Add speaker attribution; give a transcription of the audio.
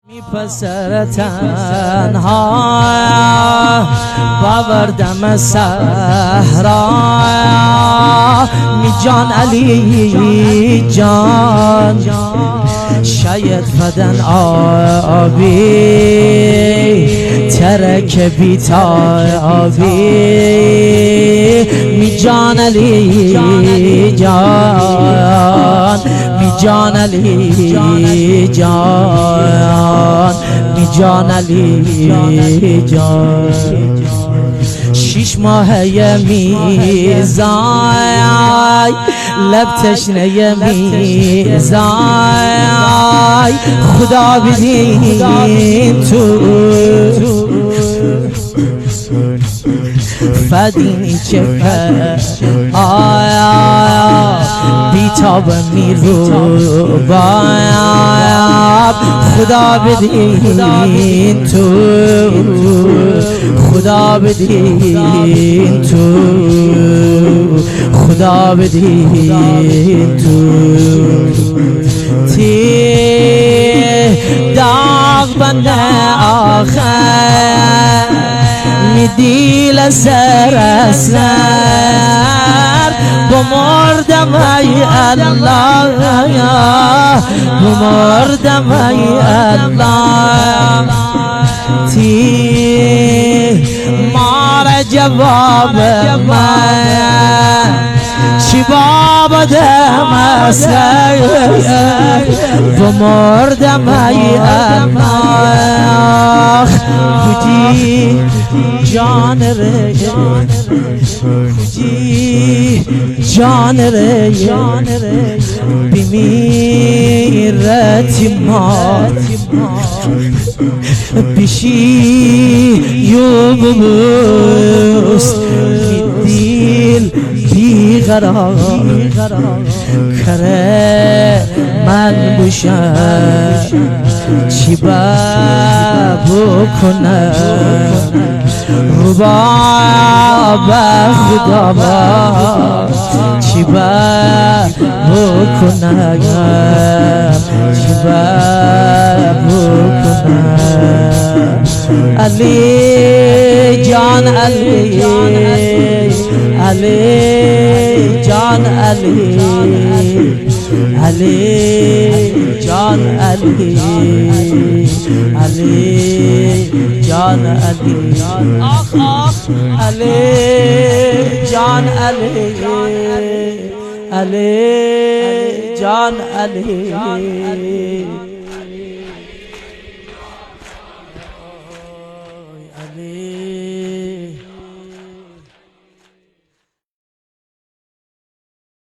Speaker 1: میپسر تنها باوردم صحرا می جان علی جان شاید فدن آبی ترک بی‌تابی می جان علی جان می جان علی جان می جان علی جان شش ماهه میزای لب تشنه میزای خدا بدین تو فدین چکه آیا بیتاب میرو باید خدا بدین تو خدا بدین تو خدا بدین تو تی داغ بنده آخر میدیل سر اسر بمردم ای الله بمردم ای الله تی مار جواب من چی بابا دم اسر بمردم ای الله کجی جان ره کجی جان ره بمیرتی ما پیشی یوبوست میدیل بیقرار کره من بوشم چی بکنم رباب خدا چی بکنم چی بکنم علی جان علی علی جان علی علی جان علی علی جان علی آخ آخ علی جان علی علی جان علی